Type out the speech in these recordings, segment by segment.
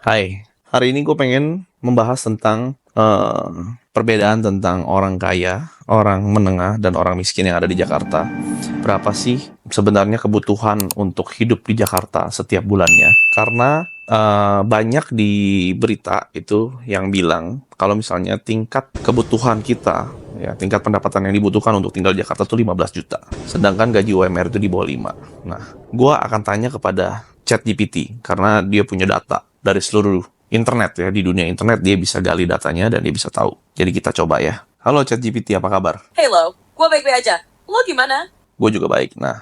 Hai, hari ini gue pengen membahas tentang perbedaan tentang orang kaya, orang menengah, dan orang miskin yang ada di Jakarta. Berapa sih sebenarnya kebutuhan untuk hidup di Jakarta setiap bulannya? Karena banyak di berita itu yang bilang kalau misalnya tingkat kebutuhan kita, ya tingkat pendapatan yang dibutuhkan untuk tinggal di Jakarta itu 15 juta. Sedangkan gaji UMR itu di bawah 5. Nah, gue akan tanya kepada ChatGPT karena dia punya data dari seluruh internet ya, di dunia internet dia bisa gali datanya dan dia bisa tahu. Jadi kita coba ya. Halo ChatGPT, apa kabar? Hey lo, gue baik-baik aja. Lo gimana? Gue juga baik. Nah,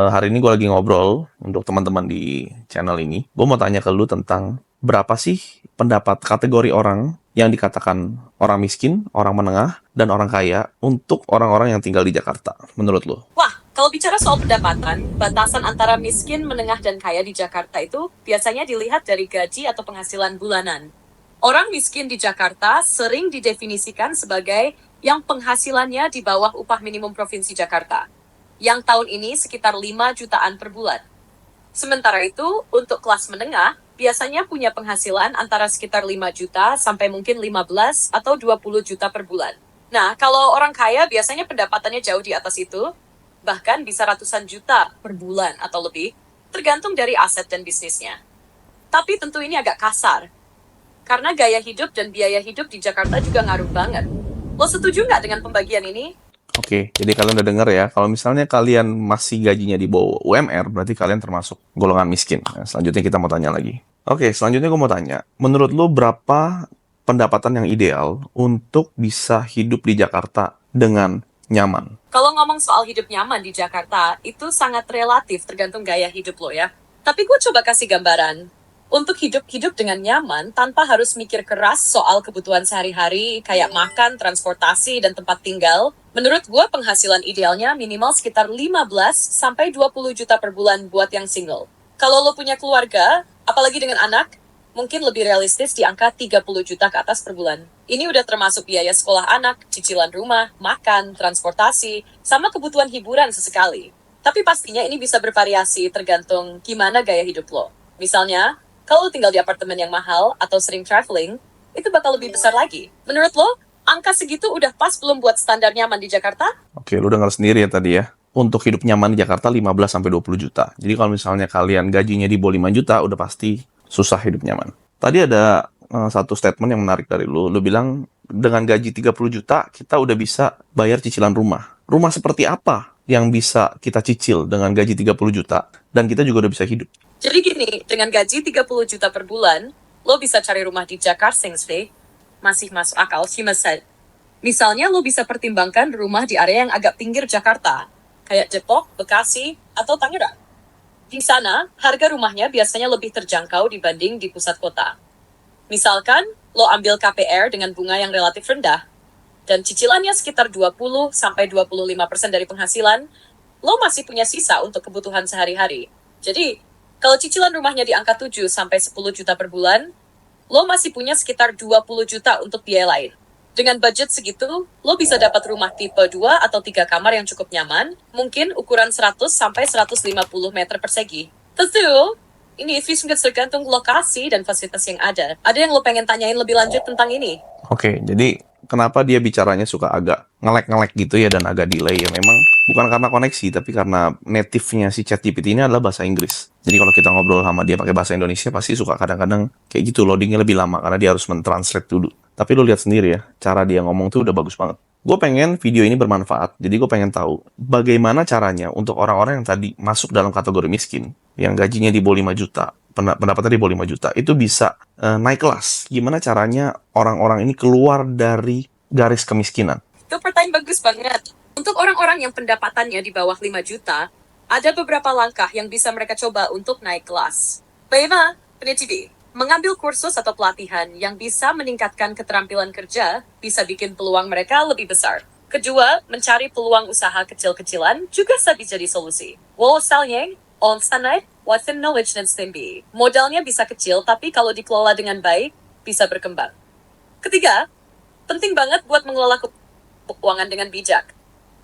hari ini gue lagi ngobrol untuk teman-teman di channel ini. Gue mau tanya ke lu tentang berapa sih pendapat kategori orang yang dikatakan orang miskin, orang menengah, dan orang kaya untuk orang-orang yang tinggal di Jakarta, menurut lu? Wah, kalau bicara soal pendapatan, batasan antara miskin, menengah, dan kaya di Jakarta itu biasanya dilihat dari gaji atau penghasilan bulanan. Orang miskin di Jakarta sering didefinisikan sebagai yang penghasilannya di bawah upah minimum Provinsi Jakarta, yang tahun ini sekitar 5 jutaan per bulan. Sementara itu, untuk kelas menengah, biasanya punya penghasilan antara sekitar 5 juta sampai mungkin 15 atau 20 juta per bulan. Nah, kalau orang kaya biasanya pendapatannya jauh di atas itu, bahkan bisa ratusan juta per bulan atau lebih, tergantung dari aset dan bisnisnya. Tapi tentu ini agak kasar, karena gaya hidup dan biaya hidup di Jakarta juga ngaruh banget. Lo setuju nggak dengan pembagian ini? Oke, jadi kalian udah denger ya, kalau misalnya kalian masih gajinya di bawah UMR, berarti kalian termasuk golongan miskin. Nah, selanjutnya kita mau tanya lagi. Oke, selanjutnya gue mau tanya, menurut lo berapa pendapatan yang ideal untuk bisa hidup di Jakarta dengan nyaman? Kalau ngomong soal hidup nyaman di Jakarta, itu sangat relatif tergantung gaya hidup lo ya. Tapi gue coba kasih gambaran. Untuk hidup-hidup dengan nyaman, tanpa harus mikir keras soal kebutuhan sehari-hari, kayak makan, transportasi, dan tempat tinggal, menurut gue penghasilan idealnya minimal sekitar 15-20 juta per bulan buat yang single. Kalau lo punya keluarga, apalagi dengan anak, mungkin lebih realistis di angka 30 juta ke atas per bulan. Ini udah termasuk biaya sekolah anak, cicilan rumah, makan, transportasi, sama kebutuhan hiburan sesekali. Tapi pastinya ini bisa bervariasi tergantung gimana gaya hidup lo. Misalnya, kalau lo tinggal di apartemen yang mahal atau sering traveling, itu bakal lebih besar lagi. Menurut lo, angka segitu udah pas belum buat standar nyaman di Jakarta? Oke, lu dengar sendiri ya tadi ya. Untuk hidup nyaman di Jakarta 15-20 juta. Jadi kalau misalnya kalian gajinya di bawah 5 juta, udah pasti susah hidup nyaman. Tadi ada satu statement yang menarik dari lu. Lu bilang dengan gaji 30 juta, kita udah bisa bayar cicilan rumah. Rumah seperti apa yang bisa kita cicil dengan gaji 30 juta dan kita juga udah bisa hidup? Jadi gini, dengan gaji 30 juta per bulan, lo bisa cari rumah di Jakarta Sih, masih masuk akal sih, Mas. Misalnya lo bisa pertimbangkan rumah di area yang agak pinggir Jakarta, kayak Depok, Bekasi, atau Tangerang. Di sana, harga rumahnya biasanya lebih terjangkau dibanding di pusat kota. Misalkan, lo ambil KPR dengan bunga yang relatif rendah, dan cicilannya sekitar 20-25% dari penghasilan, lo masih punya sisa untuk kebutuhan sehari-hari. Jadi, kalau cicilan rumahnya di angka 7-10 juta per bulan, lo masih punya sekitar 20 juta untuk biaya lain. Dengan budget segitu, lo bisa dapat rumah tipe 2 atau 3 kamar yang cukup nyaman, mungkin ukuran 100-150 meter persegi. Tentu, ini sangat tergantung lokasi dan fasilitas yang ada. Ada yang lo pengen tanyain lebih lanjut tentang ini? Oke, jadi kenapa dia bicaranya suka agak ngelek-ngelek gitu ya dan agak delay ya memang bukan karena koneksi tapi karena native-nya si ChatGPT ini adalah bahasa Inggris. Jadi kalau kita ngobrol sama dia pakai bahasa Indonesia pasti suka kadang-kadang kayak gitu loadingnya lebih lama karena dia harus mentranslate dulu. Tapi lo lihat sendiri ya, cara dia ngomong tuh udah bagus banget. Gue pengen video ini bermanfaat, jadi gue pengen tahu bagaimana caranya untuk orang-orang yang tadi masuk dalam kategori miskin, yang gajinya di bawah 5 juta, pendapatannya di bawah 5 juta, itu bisa naik kelas. Gimana caranya orang-orang ini keluar dari garis kemiskinan? Itu pertanyaan bagus banget. Untuk orang-orang yang pendapatannya di bawah 5 juta, ada beberapa langkah yang bisa mereka coba untuk naik kelas. Pertama, peneliti. Mengambil kursus atau pelatihan yang bisa meningkatkan keterampilan kerja bisa bikin peluang mereka lebih besar. Kedua, mencari peluang usaha kecil-kecilan juga bisa jadi solusi. Wawasannya, on sana, within knowledge dan STEMB. Modalnya bisa kecil, tapi kalau dikelola dengan baik, bisa berkembang. Ketiga, penting banget buat mengelola keuangan dengan bijak.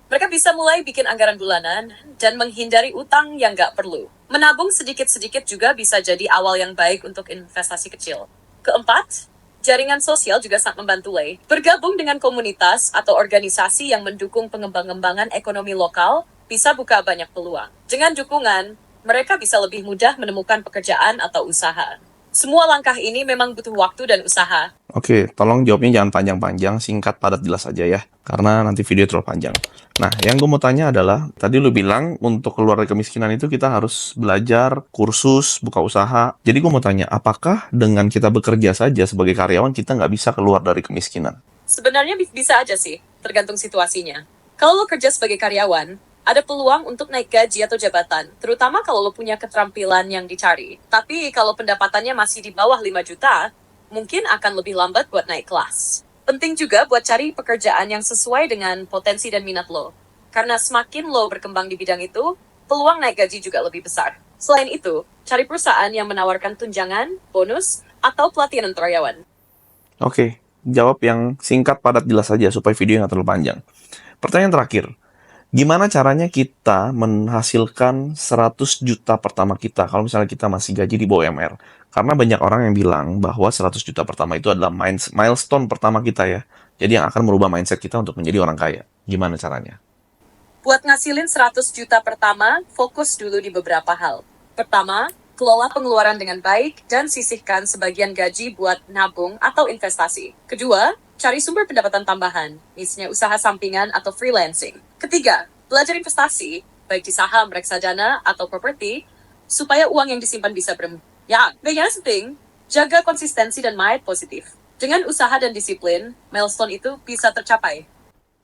Mereka bisa mulai bikin anggaran bulanan dan menghindari utang yang nggak perlu. Menabung sedikit-sedikit juga bisa jadi awal yang baik untuk investasi kecil. Keempat, jaringan sosial juga sangat membantu Lei. Bergabung dengan komunitas atau organisasi yang mendukung pengembangan ekonomi lokal bisa buka banyak peluang. Dengan dukungan, mereka bisa lebih mudah menemukan pekerjaan atau usaha. Semua langkah ini memang butuh waktu dan usaha. Oke, tolong jawabnya jangan panjang-panjang, singkat, padat, jelas aja ya. Karena nanti video terlalu panjang. Nah, yang gue mau tanya adalah, tadi lu bilang untuk keluar dari kemiskinan itu kita harus belajar, kursus, buka usaha. Jadi gue mau tanya, apakah dengan kita bekerja saja sebagai karyawan, kita nggak bisa keluar dari kemiskinan? Sebenarnya bisa aja sih, tergantung situasinya. Kalau lo kerja sebagai karyawan, ada peluang untuk naik gaji atau jabatan, terutama kalau lo punya keterampilan yang dicari. Tapi kalau pendapatannya masih di bawah 5 juta, mungkin akan lebih lambat buat naik kelas. Penting juga buat cari pekerjaan yang sesuai dengan potensi dan minat lo. Karena semakin lo berkembang di bidang itu, peluang naik gaji juga lebih besar. Selain itu, cari perusahaan yang menawarkan tunjangan, bonus, atau pelatihan untuk karyawan. Oke, jawab yang singkat, padat, jelas saja supaya video nggak terlalu panjang. Pertanyaan terakhir, gimana caranya kita menghasilkan 100 juta pertama kita kalau misalnya kita masih gaji di bawah UMR? Karena banyak orang yang bilang bahwa 100 juta pertama itu adalah milestone pertama kita ya. Jadi yang akan merubah mindset kita untuk menjadi orang kaya. Gimana caranya? Buat ngasilin 100 juta pertama, fokus dulu di beberapa hal. Pertama, kelola pengeluaran dengan baik dan sisihkan sebagian gaji buat nabung atau investasi. Kedua, cari sumber pendapatan tambahan, misalnya usaha sampingan atau freelancing. Ketiga, belajar investasi, baik di saham, reksadana, atau properti, supaya uang yang disimpan bisa Ya, yang penting, jaga konsistensi dan mind positif. Dengan usaha dan disiplin, milestone itu bisa tercapai.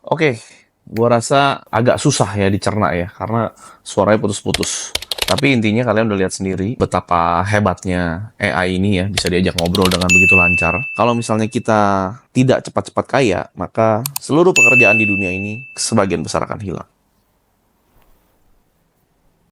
Oke, gua rasa agak susah ya dicerna ya, karena suaranya putus-putus. Tapi intinya kalian udah lihat sendiri betapa hebatnya AI ini ya, bisa diajak ngobrol dengan begitu lancar. Kalau misalnya kita tidak cepat-cepat kaya, maka seluruh pekerjaan di dunia ini sebagian besar akan hilang.